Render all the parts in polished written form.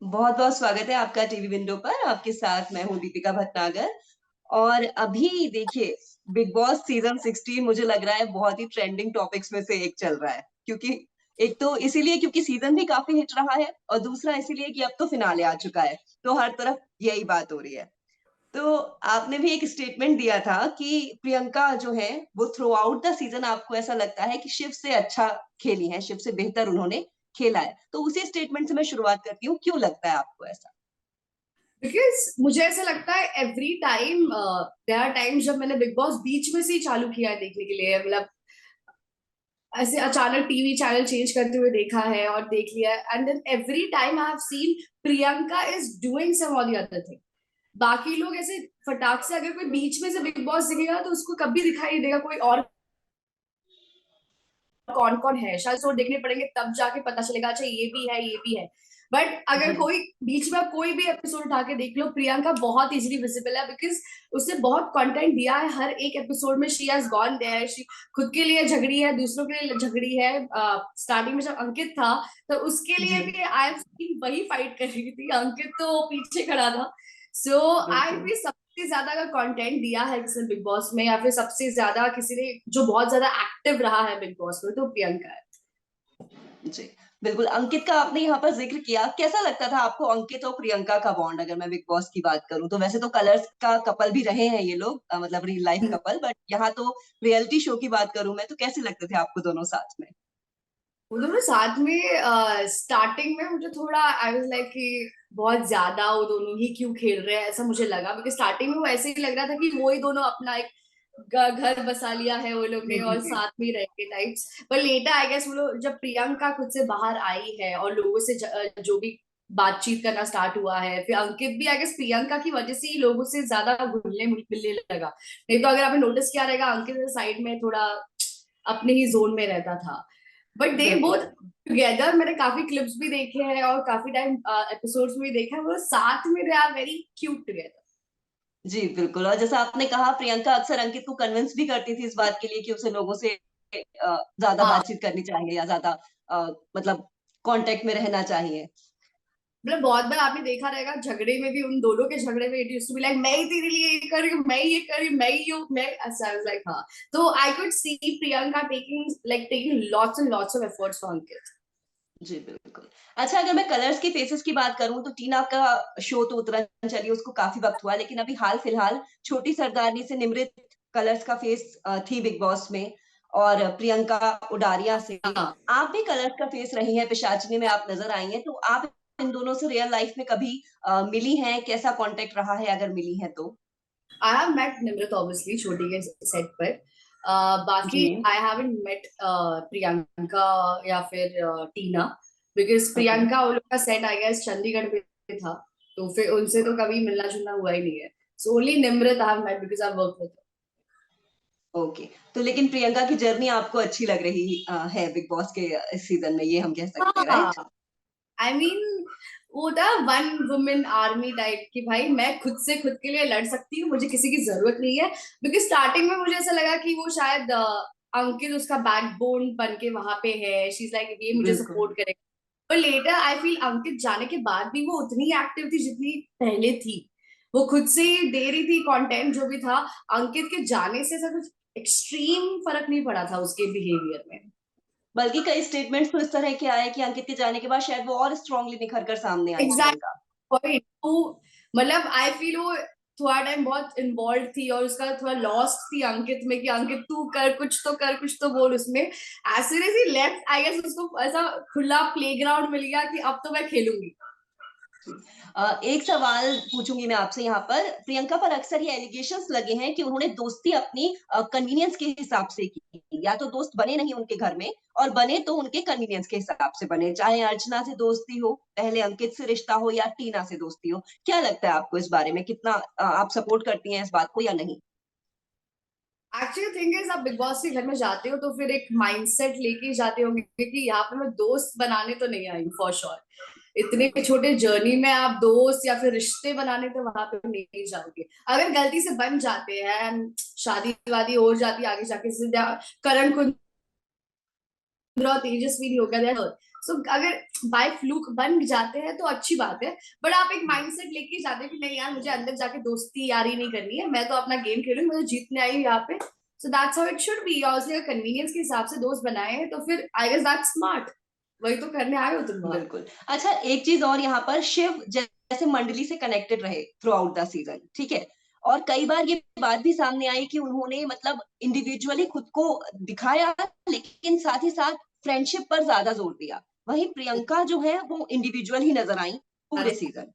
बहुत बहुत स्वागत है आपका टीवी विंडो पर। आपके साथ मैं हूँ दीपिका भटनागर। और अभी देखिए, बिग बॉस सीजन 16 मुझे लग रहा है बहुत ही ट्रेंडिंग टॉपिक्स में से एक चल रहा है, क्योंकि एक तो इसीलिए क्योंकि सीजन भी काफी हिट रहा है, और दूसरा इसीलिए कि अब तो फिनाले आ चुका है, तो हर तरफ यही बात हो रही है। तो आपने भी एक स्टेटमेंट दिया था कि प्रियंका जो है वो थ्रू आउट द सीजन आपको ऐसा लगता है कि शिव से अच्छा खेली है, शिव से बेहतर उन्होंने खेला है। तो उसी स्टेटमेंट से मैं शुरुआत करती हूँ, क्यों लगता है आपको ऐसा? बिकॉज मुझे ऐसा लगता है every time there are times जब मैंने बिग बॉस बीच में से ही चालू किया है देखने के लिए, मतलब ऐसे अचानक टीवी चैनल चेंज करते हुए देखा है और देख लिया है, and then every time I have seen Priyanka is doing some और द अदर थिंग। बाकी लोग ऐसे फटाक से अगर कोई बीच में से बिग बॉस दिखेगा तो उसको कभी दिखाई नहीं देगा कोई और कौन कौन है, शायद शो देखने पड़ेंगे तब जाके पता चलेगा अच्छा ये भी है ये भी है। बट अगर जी। कोई बीच में कोई भी एपिसोड उठा के देख लो, प्रियंका बहुत इजीली विजिबल है बिकॉज उसने बहुत कंटेंट दिया है हर एक एपिसोड में। She has gone there, she खुद के लिए झगड़ी है, दूसरों के लिए झगड़ी है। स्टार्टिंग में जब अंकित था तो उसके लिए जी। भी आई हैव सीन वही फाइट कर रही थी, अंकित तो पीछे खड़ा था। सो आई बिल्कुल। भी सबसे ज्यादा अगर कंटेंट दिया है किसी ने बिग बॉस में या फिर सबसे ज्यादा किसी ने जो बहुत ज्यादा एक्टिव रहा है बिग बॉस में तो प्रियंका है। जी। बिल्कुल, अंकित का आपने यहाँ पर जिक्र किया, कैसा लगता था आपको अंकित और प्रियंका का बॉन्ड? अगर मैं बिग बॉस की बात करूं तो वैसे तो कलर्स का कपल भी रहे हैं ये लोग, मतलब रियल लाइफ कपल, बट यहाँ तो रियलिटी शो की बात करूं मैं, तो कैसे लगते थे आपको दोनों साथ में? वो दोनों साथ में स्टार्टिंग में मुझे थोड़ा आई वाज लाइक कि बहुत ज्यादा वो दोनों ही क्यों खेल रहे हैं ऐसा मुझे लगा, बिकॉज स्टार्टिंग में वो ऐसे ही लग रहा था कि वो ही दोनों अपना एक घर बसा लिया है वो लोग जी ने जी और जी। साथ में रहेंगे टाइप्स। पर लेटर आई गेस वो लोग जब प्रियंका खुद से बाहर आई है और लोगों से जो भी बातचीत करना स्टार्ट हुआ है, फिर अंकित भी आई गेस प्रियंका की वजह से ही लोगों से ज्यादा घुलने मिलने लगा। नहीं तो अगर आपने नोटिस किया रहेगा अंकित साइड में थोड़ा अपने ही जोन में रहता था। बट दे बिल्कुल बोथ बिल्कुल। टुगेदर, मैंने काफी क्लिप्स भी देखे हैं और काफी टाइम एपिसोड्स में भी देखा है, वो साथ में they are very cute together. जी, बिल्कुल। और जैसा आपने कहा, प्रियंका अक्सर अंकित को कन्विंस भी करती थी इस बात के लिए कि उसे लोगों से ज़्यादा हाँ, बातचीत करनी चाहिए, या ज़्यादा मतलब कॉन्टैक्ट में रहना चाहिए। मतलब बहुत बार आपने देखा रहेगा झगड़े में भी, उन दोनों के झगड़े में it used to be like मैं ही तेरे लिए ये कर रही हूँ, मैं ही ये कर रही हूँ, मैं ही हूँ, मैं ऐसा लाइक हाँ। तो I could see Priyanka taking lots and lots of efforts for Ankit. जी, बिल्कुल। अच्छा, अगर मैं कलर्स के फेसेस की बात करूँ, तो टीना का शो तो उतरन चली, उसको काफ़ी वक़्त हुआ, लेकिन अभी हाल-फिलहाल छोटी सरदारनी से निमृत कलर्स का फेस थी बिग बॉस में, और प्रियंका उडारिया से हाँ, आप भी कलर्स का फेस रही हैं, पिशाचिनी में आप नज़र आई हैं, तो आप इन दोनों से रियल लाइफ़ में कभी मिली हैं? कैसा कॉन्टैक्ट रहा है अगर मिली हैं तो? I have met Nimrit obviously छोटी के सेट पर। बाकी जी। आई हैवंट मेट प्रियंका या फिर टीना, बिकॉज ओके। प्रियंका उन लोग का सेट आई गेस चंडीगढ़ में था, तो फिर उनसे तो कभी मिलना जुलना हुआ ही नहीं है। So only Nimrit I have met because I work with. Okay. तो लेकिन प्रियंका की जर्नी आपको अच्छी लग रही है बिग बॉस के इस सीज़न में, ये हम कह सकते हैं, राइट? हाँ, आई मीन वो था वन वुमेन आर्मी टाइप की, भाई मैं खुद से खुद के लिए लड़ सकती हूँ, मुझे किसी की जरूरत नहीं है। बिकॉज स्टार्टिंग में मुझे ऐसा लगा कि वो शायद अंकित उसका बैकबोन बन के वहां पे है, शी इज लाइक ये मुझे बिल्कुल। सपोर्ट करेगा। पर लेटर आई फील अंकित जाने के बाद भी वो उतनी एक्टिव थी जितनी पहले थी। वो खुद से दे रही थी कंटेंट जो भी था। अंकित के जाने से ऐसा कुछ एक्सट्रीम फर्क नहीं पड़ा था उसके बिहेवियर में। बल्कि कई स्टेटमेंट्स तो इस तरह के आए कि अंकित के जाने के बाद शायद वो और स्ट्रांगली निखर कर सामने आई एग्जैक्ट प्रियंका। पॉइंट तो मतलब आई फील वो थोड़ा टाइम बहुत इन्वॉल्व थी और उसका थोड़ा लॉस्ट थी अंकित में कि अंकित तू कर कुछ तो कर, कुछ तो बोल उसमें। As soon as he left I guess उसको ऐसा खुला प्लेग्राउंड मिल गया कि अब तो मैं खेलूंगी। एक सवाल पूछूंगी मैं आपसे यहाँ पर, प्रियंका पर अक्सर ये एलिगेशंस लगे हैं कि उन्होंने दोस्ती अपनी कन्वीनियंस के हिसाब से की, या तो दोस्त बने नहीं उनके घर में, और बने तो उनके कन्वीनियंस के हिसाब से बने, चाहे अर्चना से दोस्ती हो, पहले अंकित से रिश्ता हो, या टीना से दोस्ती हो। क्या लगता है आपको इस बारे में? कितना आप सपोर्ट करती हैं इस बात को, या नहीं? एक्चुअली थिंग इज आप बिग बॉस के घर में जाते हो तो फिर एक माइंडसेट लेके जाते होंगे कि यहाँ पे मैं दोस्त बनाने तो नहीं आई फॉर श्योर। इतने बिल्कुल। छोटे जर्नी में आप दोस्त या फिर रिश्ते बनाने तो वहां पे नहीं जाओगे। अगर गलती से बन जाते हैं, शादी वादी हो जाती है आगे जाके, करण कुंद्रा और तेजस्वी नहीं हो गया, सो अगर बाय फ्लूक बन जाते हैं तो अच्छी बात है, बट आप एक माइंडसेट लेके जाते हैं कि नहीं यार मुझे अंदर जाके दोस्ती यारी नहीं करनी है, मैं तो अपना गेम खेलूंगी, मैं तो जीतने आई हूँ यहाँ पे। So that's how it should be. Obviously अगर कन्वीनियंस के हिसाब से दोस्त बनाए हैं तो फिर आई गेस दैट्स स्मार्ट, वही तो करने आए हो तुम वहां। बिल्कुल। अच्छा, एक चीज और, यहाँ पर शिव जैसे मंडली से कनेक्टेड रहे थ्रू आउट द सीजन, ठीक है, और कई बार ये बात भी सामने आई कि उन्होंने मतलब इंडिविजुअली खुद को दिखाया, लेकिन साथ ही साथ फ्रेंडशिप पर ज्यादा जोर दिया। वहीं प्रियंका जो है वो इंडिविजुअल ही नजर आई पूरे सीजन।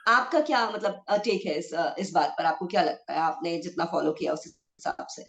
आपका क्या मतलब टेक है इस बात पर? आपको क्या लगता है, आपने जितना फॉलो किया उस हिसाब से?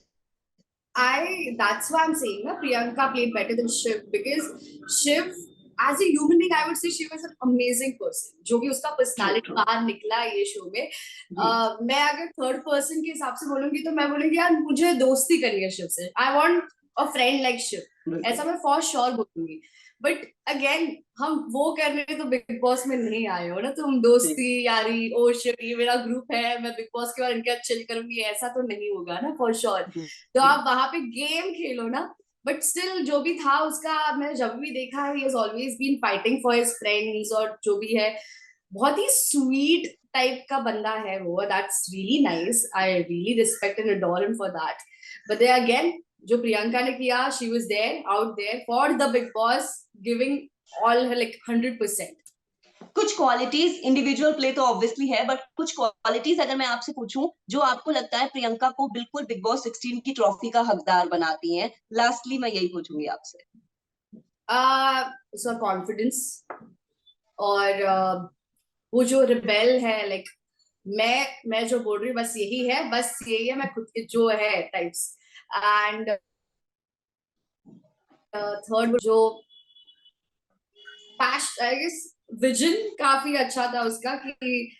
That's why I'm saying na Priyanka played better than Shiv, because Shiv as a human being I would say she was an amazing person. जो भी उसका ट्रू पर्सनालिटी ट्रू। बाहर निकला ये शो में, जी। मैं अगर थर्ड पर्सन के हिसाब से बोलूंगी तो मैं बोलूंगी यार मुझे दोस्ती करनी है शिव से, I want a friend like Shiv, बिल्कुल। ऐसा मैं फॉर श्योर बोलूंगी। बट अगेन हम वो करने तो बिग बॉस में नहीं आए हो ना, तुम जी। दोस्ती यारी ओ शिट ये मेरा ग्रुप है मैं बिग बॉस के बाद इनके साथ चिल करूंगी, ऐसा तो नहीं होगा ना फॉर श्योर। जी। तो जी। आप वहां पे गेम खेलो ना। बट स्टिल जो भी था उसका मैंने जब भी देखा है, he has always been fighting for his friends, और जो भी है बहुत ही स्वीट टाइप का बंदा है वो, that's really nice, I really respect and adore him for that. But then again जो प्रियंका ने किया, she was there out there for the big boss, giving all her like 100%। कुछ क्वालिटीज इंडिविजुअल प्ले तो obviously है, but कुछ qualities अगर मैं आपसे पूछूं जो आपको लगता है प्रियंका को बिल्कुल बिग बॉस 16 की ट्रॉफी का हकदार बनाती हैं, लास्टली मैं यही पूछूंगी आपसे। उसका कॉन्फिडेंस, और वो जो रिबेल है लाइक, मैं जो बोल रही हूँ बस यही है, बस यही है, मैं खुद के जो है टाइप्स। एंड थर्ड जो पैश आई गेस विजन काफी अच्छा था उसका, कि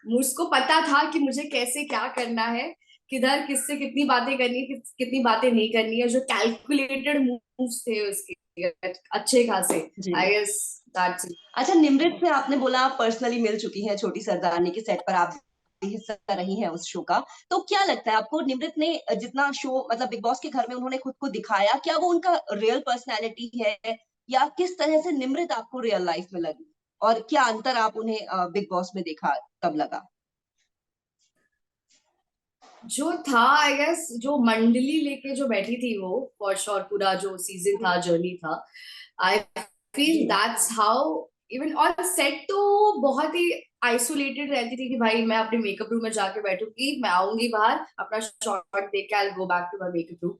मुझको पता था कि मुझे कैसे क्या करना है, किधर किससे कितनी बातें करनी है, कितनी बातें नहीं करनी है, जो कैलकुलेटेड मूव्स थे उसके अच्छे खासे। जी। I guess that's. अच्छा, निमृत से आपने बोला आप पर्सनली मिल चुकी हैं, छोटी सरदारनी के सेट पर आप भी हिस्सा रही हैं उस शो का, तो क्या लगता है आपको निमृत ने जितना शो मतलब बिग बॉस के घर में उन्होंने खुद को दिखाया, क्या वो उनका रियल पर्सनैलिटी है, या किस तरह से निमृत आपको रियल लाइफ में लगी, और क्या अंतर आप उन्हें बिग बॉस में देखा, कब लगा? जो था आई गेस जो मंडली लेके जो बैठी थी वो फॉर श्योर, पूरा जो सीजन था जर्नी था, आई फील जी। That's how. इवन और सेट तो बहुत ही आइसोलेटेड रहती थी कि भाई मैं अपने मेकअप रूम में जाके बैठूंगी, मैं आऊंगी बाहर अपना शॉट देख के I go back to my makeup room.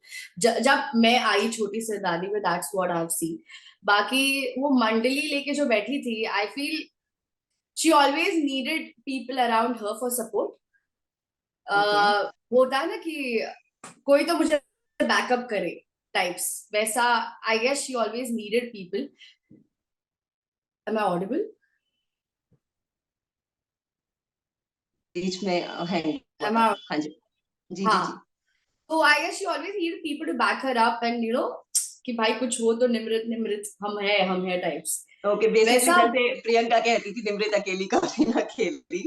जब मैं आई छोटी सरदारनी में, that's what I have seen. बाकी वो मंडली लेके जो बैठी थी, I feel she always needed people around her for support. Okay. होता है ना कि कोई तो मुझे बैकअप करे टाइप्स, वैसा I guess she always needed people. Am I audible? बीच में हैंग हुआ एम था। आई? हाँ जी। जी जी हाँ। जी। तो I guess she always needed people to back her up and you know कि भाई कुछ हो तो निमृत निमृत हम है टाइप्स, ओके, बेसिकली वैसा। जैसे प्रियंका कहती थी निमृत अकेली कभी ना खेलती,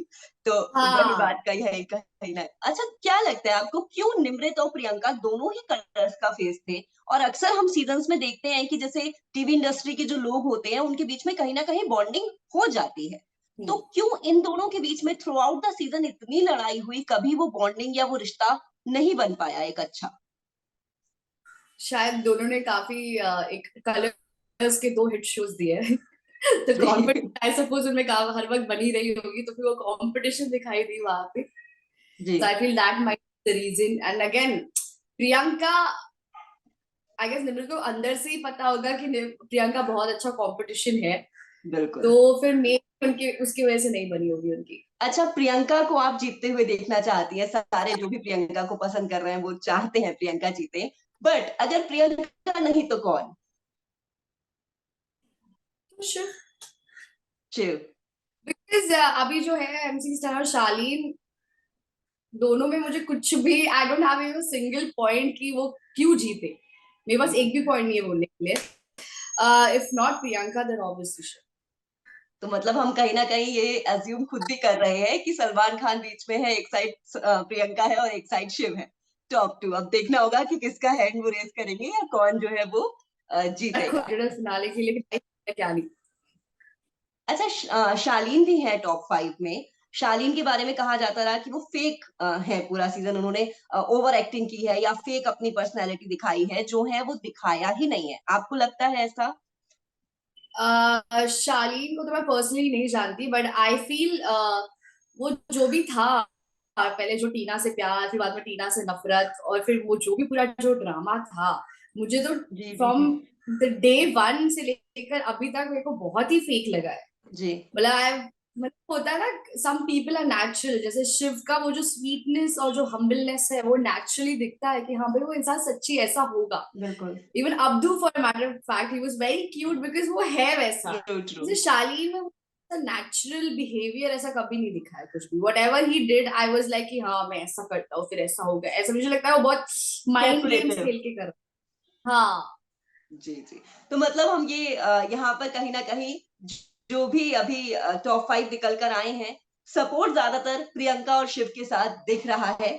तो वही हाँ। बात कहीं ना। अच्छा, क्या लगता है आपको क्यों निमृत और प्रियंका दोनों ही कलर्स का फेस थे? और अक्सर हम सीजन्स में देखते हैं कि जैसे टीवी इंडस्ट्री के जो लोग होते हैं उनके बीच में कहीं ना कहीं बॉन्डिंग हो जाती है, तो क्यों इन दोनों के बीच में थ्रू आउट द सीजन इतनी लड़ाई हुई, कभी वो बॉन्डिंग या वो रिश्ता नहीं बन पाया एक अच्छा? शायद दोनों ने काफी एक कलर्स के दो हिट शोज दिए हैं तो जी। कॉन्फिडेंस आई सपोज उनमें हर वक्त बनी रही होगी, तो फिर वो कंपटीशन दिखाई दी वहां पे। जी। So I feel that might be the reason. And again, Priyanka I guess Nimrit को अंदर से ही पता होगा कि प्रियंका बहुत अच्छा कंपटीशन है, बिल्कुल। तो फिर मे उनकी उसकी वजह से नहीं बनी होगी उनकी। अच्छा, प्रियंका को आप जीतते हुए देखना चाहती हैं, सारे जो भी प्रियंका को पसंद कर रहे हैं वो चाहते हैं प्रियंका जीते, बट अगर प्रियंका नहीं तो कौन? तो शिव, शिव। बिकॉज अभी जो है एमसी स्टार और शालीन, दोनों में मुझे कुछ भी I don't have even single point कि वो क्यों जीते, मेरे पास एक भी पॉइंट नहीं है बोलने के लिए। If not Priyanka then obviously Shiv. तो मतलब हम कहीं ना कहीं ये अज्यूम खुद भी कर रहे हैं कि सलमान खान बीच में है, एक साइड प्रियंका है और एक साइड शिव है, टॉप टू। अब देखना होगा कि किसका हैंड वो रेस करेंगे या कौन जो है वो जीतेगा। फिनाले के लिए क्या नहीं। अच्छा, शालीन भी है टॉप 5 में। शालीन के बारे में कहा जाता रहा कि वो फेक है पूरा सीज़न, उन्होंने ओवर एक्टिंग की है या फेक अपनी पर्सनैलिटी दिखाई है, जो है वो दिखाया ही नहीं है। आपको लगता है ऐसा? शालीन को तो मैं पर्सनली नहीं जानती, बट आई फील वो जो भी था, पहले जो टीना से प्यार, फिर बाद में टीना से नफरत, और फिर वो जो भी पूरा जो ड्रामा था, मुझे तो जी, जी, फ्रॉम जी। द डे वन से लेकर अभी तक मेरे को बहुत ही फेक लगा है। जी, मतलब मतलब होता है ना, सम पीपल आर नेचुरल, जैसे शिव का वो जो स्वीटनेस और जो हम्बलनेस है वो नेचुरली दिखता है कि हाँ भाई वो इंसान सच्ची ऐसा होगा। बिल्कुल। Even Abdu for matter of fact he was very cute because वो है वैसा। True, true. जैसे शालीन में नेचुरल बिहेवियर ऐसा कभी नहीं दिखा है कुछ भी। What ever he did I was like कि हाँ मैं ऐसा करता हूँ फिर ऐसा होगा, ऐसा मुझे लगता है वो बहुत माइंड गेम्स कैलकुलेटिव। खेल के कर रहा है। हाँ। जी, जी। तो मतलब हम ये यहाँ पर कहीं न कहीं जो भी अभी टॉप 5 निकल कर आए हैं, सपोर्ट ज़्यादातर प्रियंका और शिव के साथ दिख रहा है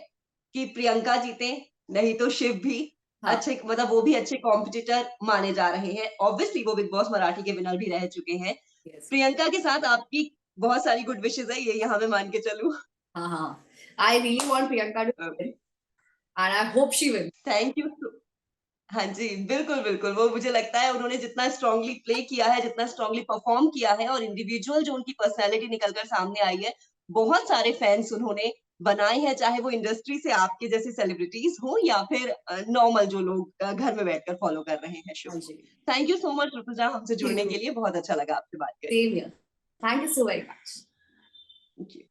कि प्रियंका जीते, नहीं तो शिव भी हाँ। अच्छे, मतलब वो भी अच्छे कॉम्पिटिटर माने जा रहे हैं। ऑब्वियसली वो बिग बॉस मराठी के विनर भी रह चुके हैं। यस। प्रियंका के साथ आपकी बहुत सारी गुड विशेज़ है, ये यहाँ मैं मान के चलूँ। हाँ हाँ। I really want Priyanka to win okay, and I hope she win. Thank you so हाँ जी, बिल्कुल, बिल्कुल। वो मुझे लगता है उन्होंने जितना स्ट्रॉन्गली प्ले किया है, जितना स्ट्रॉन्गली परफ़ॉर्म किया है और इंडिविजुअल जो उनकी पर्सनैलिटी निकल कर सामने आई है, बहुत सारे फैन्स उन्होंने बनाए हैं, चाहे वो इंडस्ट्री से आपके जैसे सेलिब्रिटीज़ हों या फिर नॉर्मल जो लोग घर में बैठकर फ़ॉलो कर रहे हैं शो हाँ को। जी। Thank you so much Rituja हमसे जुड़ने सेम के लिए, बहुत अच्छा लगा आपसे बात करके। Here. Thank you so very much. Thank you.